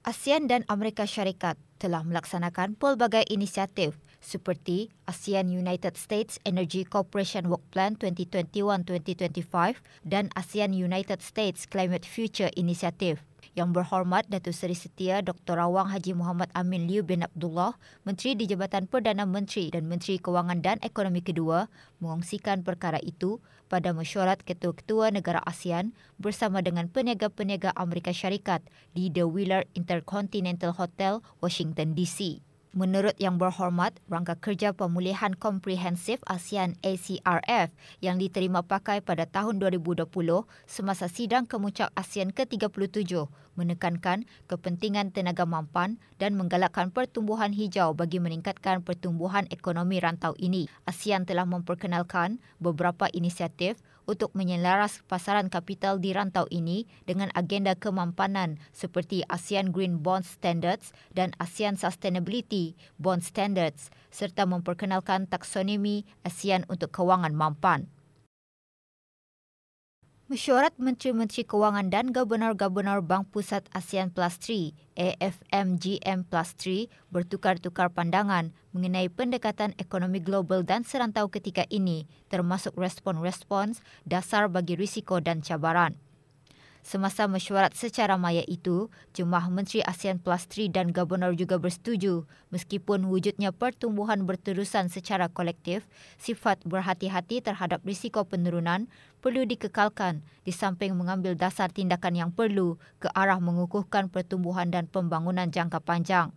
ASEAN dan Amerika Syarikat telah melaksanakan pelbagai inisiatif seperti ASEAN United States Energy Cooperation Work Plan 2021-2025 dan ASEAN United States Climate Future Initiative. Yang Berhormat Datuk Seri Setia Dr. Awang Haji Muhammad Amin Liu bin Abdullah, Menteri di Jabatan Perdana Menteri dan Menteri Kewangan dan Ekonomi kedua, mengongsikan perkara itu pada mesyuarat ketua-ketua negara ASEAN bersama dengan peniaga-peniaga Amerika Syarikat di The Wheeler Intercontinental Hotel, Washington DC. Menurut Yang Berhormat, rangka kerja pemulihan komprehensif ASEAN ACRF yang diterima pakai pada tahun 2020 semasa sidang kemuncak ASEAN ke-37 menekankan kepentingan tenaga mampan dan menggalakkan pertumbuhan hijau bagi meningkatkan pertumbuhan ekonomi rantau ini. ASEAN telah memperkenalkan beberapa inisiatif untuk menyelaras pasaran kapital di rantau ini dengan agenda kemampanan seperti ASEAN Green Bond Standards dan ASEAN Sustainability Bond Standards serta memperkenalkan taksonomi ASEAN untuk kewangan mampan. Mesyuarat Menteri-Menteri Kewangan dan Gubernur-Gubernur Bank Pusat ASEAN Plus 3 AFMGM Plus 3 bertukar-tukar pandangan mengenai pendekatan ekonomi global dan serantau ketika ini termasuk respons-respons dasar bagi risiko dan cabaran. Semasa mesyuarat secara maya itu, Jemaah Menteri ASEAN Plus 3 dan Gubernur juga bersetuju meskipun wujudnya pertumbuhan berterusan secara kolektif, sifat berhati-hati terhadap risiko penurunan perlu dikekalkan di samping mengambil dasar tindakan yang perlu ke arah mengukuhkan pertumbuhan dan pembangunan jangka panjang.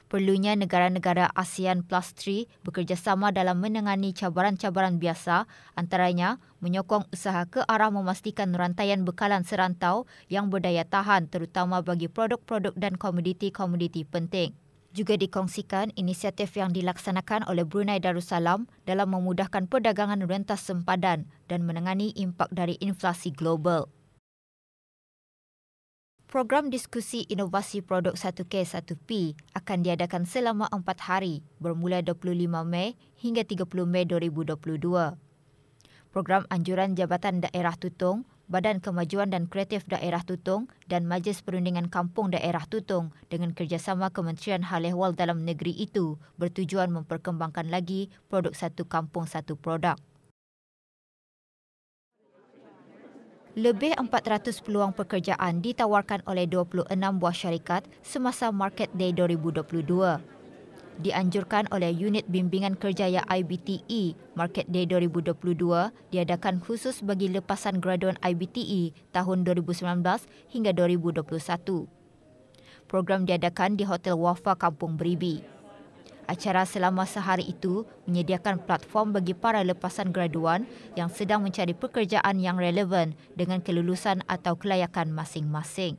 Perlunya negara-negara ASEAN Plus 3 bekerjasama dalam menangani cabaran-cabaran biasa, antaranya menyokong usaha ke arah memastikan rantaian bekalan serantau yang berdaya tahan terutama bagi produk-produk dan komoditi-komoditi penting. Juga dikongsikan inisiatif yang dilaksanakan oleh Brunei Darussalam dalam memudahkan perdagangan rentas sempadan dan menangani impak dari inflasi global. Program diskusi inovasi produk 1K 1P akan diadakan selama 4 hari bermula 25 Mei hingga 30 Mei 2022. Program anjuran Jabatan Daerah Tutong, Badan Kemajuan dan Kreatif Daerah Tutong dan Majlis Perundingan Kampung Daerah Tutong dengan kerjasama Kementerian Hal Ehwal Dalam Negeri itu bertujuan memperkembangkan lagi produk satu kampung satu produk. Lebih 400 peluang pekerjaan ditawarkan oleh 26 buah syarikat semasa Market Day 2022. Dianjurkan oleh Unit Bimbingan Kerjaya IBTE, Market Day 2022 diadakan khusus bagi lepasan graduan IBTE tahun 2019 hingga 2021. Program diadakan di Hotel Wafa Kampung Beribi. Acara selama sehari itu menyediakan platform bagi para lepasan graduan yang sedang mencari pekerjaan yang relevan dengan kelulusan atau kelayakan masing-masing.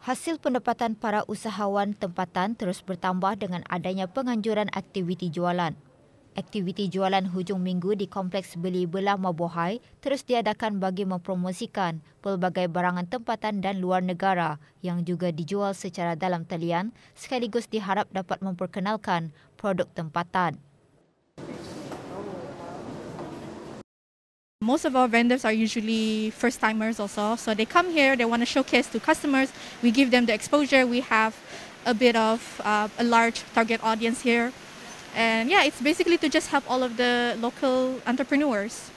Hasil pendapatan para usahawan tempatan terus bertambah dengan adanya penganjuran aktiviti jualan. Aktiviti jualan hujung minggu di Kompleks Beli Belah Mabuhay terus diadakan bagi mempromosikan pelbagai barangan tempatan dan luar negara yang juga dijual secara dalam talian sekaligus diharap dapat memperkenalkan produk tempatan. Most of our vendors are usually first-timers also, so they come here, they want to showcase to customers. We give them the exposure. We have a bit of a large target audience here. And yeah, it's basically to just help all of the local entrepreneurs.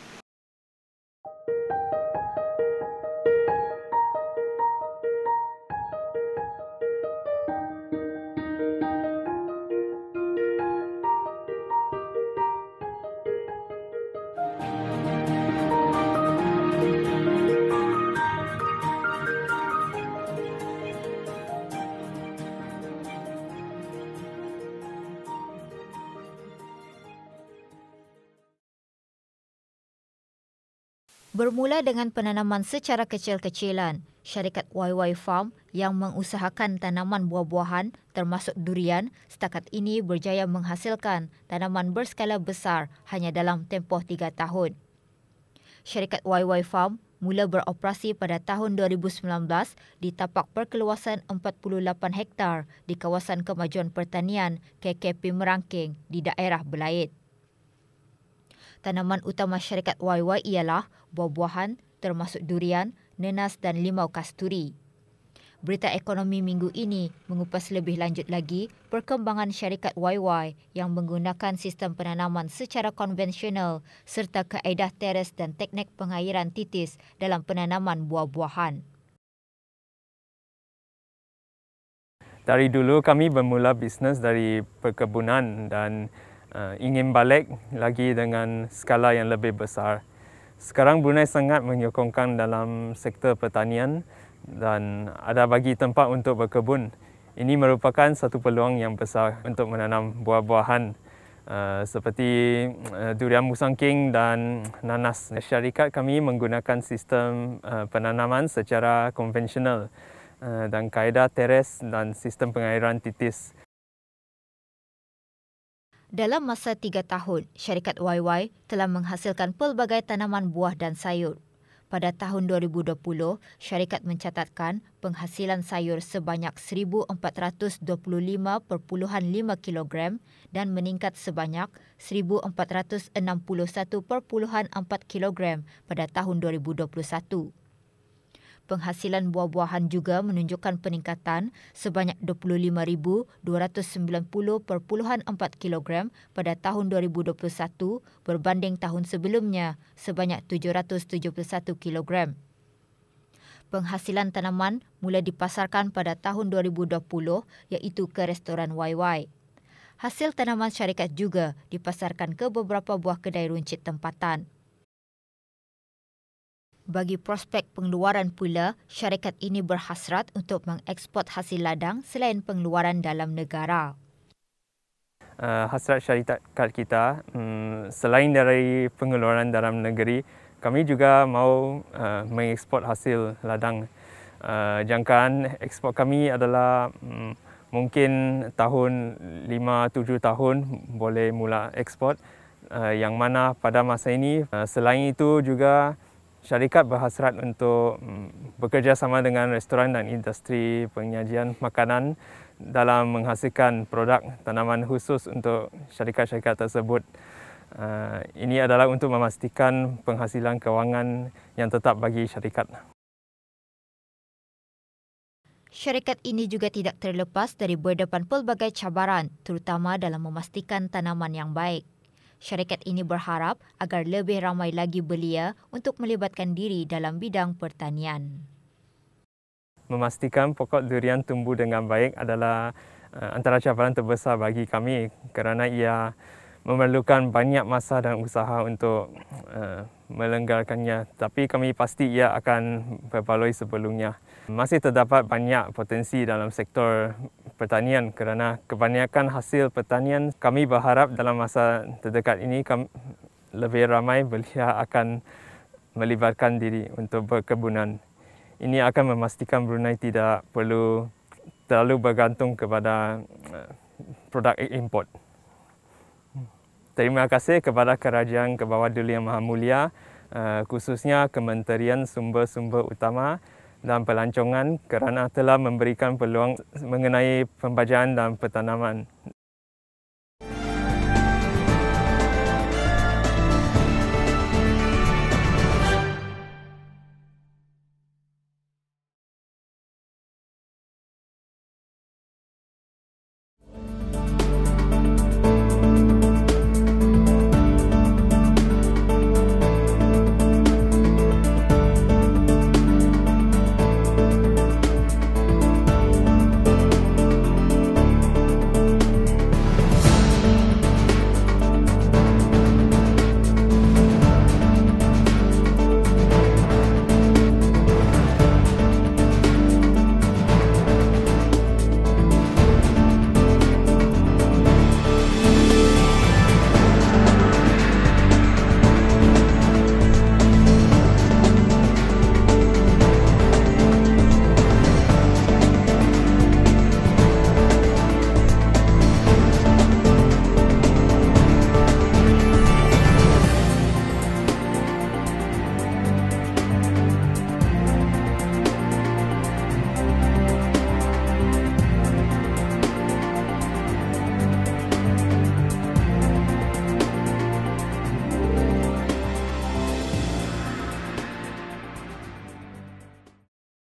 Bermula dengan penanaman secara kecil-kecilan, syarikat YY Farm yang mengusahakan tanaman buah-buahan termasuk durian setakat ini berjaya menghasilkan tanaman berskala besar hanya dalam tempoh 3 tahun. Syarikat YY Farm mula beroperasi pada tahun 2019 di tapak perkeluasan 48 hektar di kawasan kemajuan pertanian KKP Merangking di daerah Belait. Tanaman utama syarikat YY ialah buah-buahan, termasuk durian, nenas dan limau kasturi. Berita ekonomi minggu ini mengupas lebih lanjut lagi perkembangan syarikat YY yang menggunakan sistem penanaman secara konvensional serta kaedah teres dan teknik pengairan titis dalam penanaman buah-buahan. Dari dulu kami bermula bisnes dari perkebunan dan ingin balik lagi dengan skala yang lebih besar. Sekarang Brunei sangat menyokongkan dalam sektor pertanian dan ada bagi tempat untuk berkebun. Ini merupakan satu peluang yang besar untuk menanam buah-buahan seperti durian musangking dan nanas. Syarikat kami menggunakan sistem penanaman secara konvensional dan kaedah teres dan sistem pengairan titis. Dalam masa 3 tahun, syarikat YY telah menghasilkan pelbagai tanaman buah dan sayur. Pada tahun 2020, syarikat mencatatkan penghasilan sayur sebanyak 1,425.5 kilogram dan meningkat sebanyak 1,461.4 kilogram pada tahun 2021. Penghasilan buah-buahan juga menunjukkan peningkatan sebanyak 25,290.4 kilogram pada tahun 2021 berbanding tahun sebelumnya sebanyak 771 kilogram. Penghasilan tanaman mula dipasarkan pada tahun 2020 iaitu ke restoran YY. Hasil tanaman syarikat juga dipasarkan ke beberapa buah kedai runcit tempatan. Bagi prospek pengeluaran pula, syarikat ini berhasrat untuk mengeksport hasil ladang selain pengeluaran dalam negara. Hasrat syarikat kita, selain dari pengeluaran dalam negeri, kami juga mahu mengeksport hasil ladang. Jangkaan ekspor kami adalah mungkin tahun 5-7 tahun boleh mula ekspor, yang mana pada masa ini, selain itu juga syarikat berhasrat untuk bekerjasama dengan restoran dan industri penyajian makanan dalam menghasilkan produk tanaman khusus untuk syarikat-syarikat tersebut. Ini adalah untuk memastikan penghasilan kewangan yang tetap bagi syarikat. Syarikat ini juga tidak terlepas dari berdepan pelbagai cabaran, terutama dalam memastikan tanaman yang baik. Syarikat ini berharap agar lebih ramai lagi belia untuk melibatkan diri dalam bidang pertanian. Memastikan pokok durian tumbuh dengan baik adalah antara cabaran terbesar bagi kami kerana ia memerlukan banyak masa dan usaha untuk melenggarkannya. Tapi kami pasti ia akan berbaloi sebelumnya. Masih terdapat banyak potensi dalam sektor pertanian kerana kebanyakan hasil pertanian kami berharap dalam masa terdekat ini lebih ramai belia akan melibatkan diri untuk berkebunan. Ini akan memastikan Brunei tidak perlu terlalu bergantung kepada produk import. Terima kasih kepada Kerajaan Kebawah Duli Yang Maha Mulia, khususnya Kementerian Sumber-Sumber Utama dan Pelancongan kerana telah memberikan peluang mengenai pembajaan dan pertanaman.